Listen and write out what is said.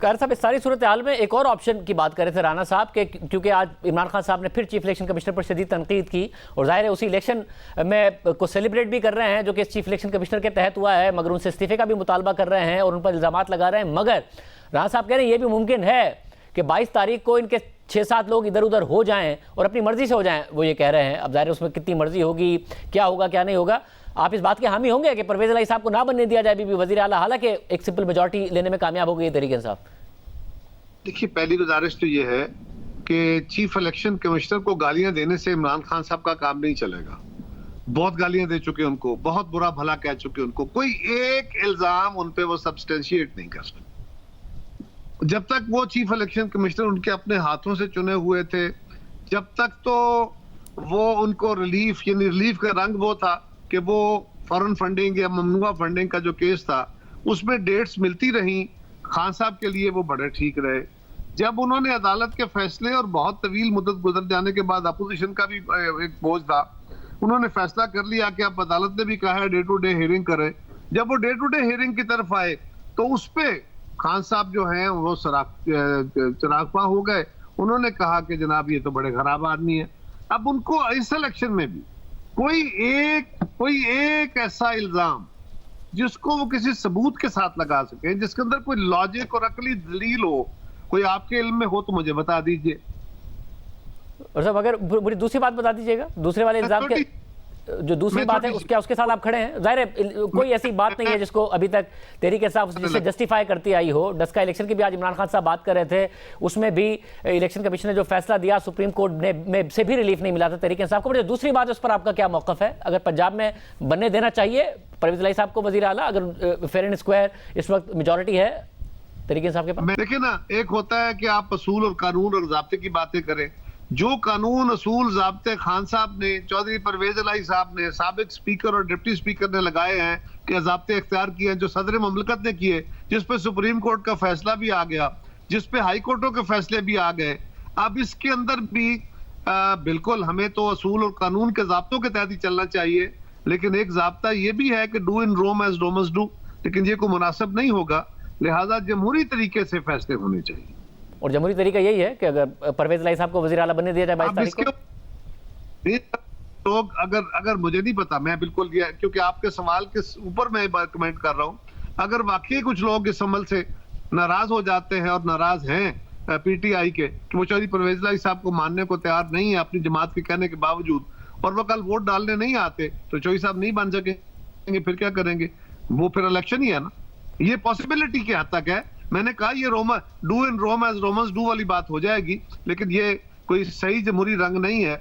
Car साहब, इस सारी सूरत हाल में एक और ऑप्शन की बात कर रहे थे राना साहब के, क्योंकि आज इमरान खान साहब ने फिर चीफ इलेक्शन कमिश्नर पर शदीद तनकीद की और जाहिर है उसी इलेक्शन में को सेलिब्रेट भी कर रहे हैं जो कि चीफ इलेक्शन कमिश्नर के तहत हुआ है, मगर उनसे इस्तीफे का भी मुतालबा कर रहे हैं और उन पर इल्ज़ामात लगा रहे हैं। मगर राना साहब कह रहे हैं ये भी मुमकिन है कि 22 तारीख को इनके 6-7 लोग इधर उधर हो जाएं और अपनी मर्जी से हो जाएं, वो ये कह रहे हैं। अब जाहिर है उसमें कितनी मर्जी होगी, क्या होगा क्या नहीं होगा, आप इस बात के हामी होंगे कि परवेज़ इलाही साहब को ना बनने दिया जाए अभी भी वज़ीर आला, हालांकि एक सिंपल मेजॉरिटी लेने में कामयाब हो गई तरीके इंसाफ? देखिए, पहली गुजारिश तो ये है कि चीफ इलेक्शन कमिश्नर को गालियां देने से इमरान खान साहब का काम नहीं चलेगा। बहुत गालियां दे चुके उनको, बहुत बुरा भला कह चुके उनको, कोई एक इल्जाम उन पे वो सब्सटेंशिएट नहीं कर सकते। जब तक वो चीफ इलेक्शन कमिश्नर उनके अपने हाथों से चुने हुए थे, जब तक तो वो उनको रिलीफ, यानी रिलीफ का रंग वो था कि वो फॉरेन फंडिंग या ममनुआ फंडिंग का जो केस था उसमें डेट्स मिलती रही, खान साहब के लिए वो बड़े ठीक रहे। जब उन्होंने अदालत के फैसले और बहुत तवील मुद्दत गुजर जाने के बाद अपोजिशन का भी एक बोझ था, उन्होंने फैसला कर लिया कि अब अदालत ने भी कहा है डे टू डे हियरिंग करें। जब वो डे टू डे हियरिंग की तरफ आए तो उस पे खान साहब जो हैं वो चरागपा हो गए। उन्होंने कहा कि जनाब ये तो बड़े खराब आदमी है। अब उनको इस इलेक्शन में भी कोई एक ऐसा इल्जाम जिसको वो किसी सबूत के साथ लगा सके, जिसके अंदर कोई लॉजिक और अकली दलील हो, कोई आपके इल्म में हो तो मुझे बता दीजिए। और साहब अगर मुझे दूसरी बात बता दीजिएगा, दूसरे वाले इल्जाम के जो दूसरी बात है उसके साथ आप खड़े हैं। जाहिर है कोई ऐसी बात नहीं है जिसको अभी तक तहरीक इंसाफ जिसे जस्टिफाई करती आई हो। डस्का इलेक्शन की भी आज इमरान खान साहब बात कर रहे थे, उसमें भी इलेक्शन कमीशन ने जो फैसला दिया सुप्रीम कोर्ट ने में से भी रिलीफ नहीं मिला था तहरीक इंसाफ को। दूसरी बात उस पर आपका क्या मौकफ है? अगर पंजाब में बनने देना चाहिए परवेज़ इलाही साहब को वज़ीर आला, अगर फेयर एंड स्क्वायर इस वक्त मेजॉरिटी है तहरीक इंसाफ के पास? देखिए ना, एक होता है कि आप असूल और कानून और ज़ाब्ते की बातें करें। जो कानून असूल ज़ाब्ते खान साहब ने, चौधरी परवेज़ इलाही साहब ने, साबिक स्पीकर और डिप्टी स्पीकर ने लगाए हैं कि ज़ाब्ते इख्तियार किए हैं, जो सदर ममलकत ने किए, जिस पे सुप्रीम कोर्ट का फैसला भी आ गया, जिस पे हाई कोर्टों के फैसले भी आ गए, अब इसके अंदर भी बिल्कुल हमें तो असूल और कानून के ज़ाब्तों के तहत ही चलना चाहिए। लेकिन एक ज़ाब्ता ये भी है कि do in Rome as Romans do, लेकिन ये कोई मुनासिब नहीं होगा। लिहाजा जमहूरी तरीके से फैसले होने चाहिए। और जमहूरी तरीका यही है कि अगर परवेज़ इलाही साहब को वज़ीर आला बनने दिया जाए 22 तारीख को, लोग अगर मुझे नहीं पता, मैं बिल्कुल क्योंकि आपके सवाल के ऊपर मैं कमेंट कर रहा हूं, अगर वाकई कुछ लोग इस अमल से नाराज हो जाते हैं और नाराज हैं पीटीआई के कि वो चौधरी परवेज़ इलाही साहब को मानने को तैयार नहीं है अपनी जमात के कहने के बावजूद, और वो कल वोट डालने नहीं आते तो चौधरी साहब नहीं बन सकेंगे, फिर क्या करेंगे? वो फिर इलेक्शन ही है ना। ये पॉसिबिलिटी के हद तक है। मैंने कहा ये do in Rome as Romans do वाली बात हो जाएगी, लेकिन ये कोई सही जमहूरी रंग नहीं है।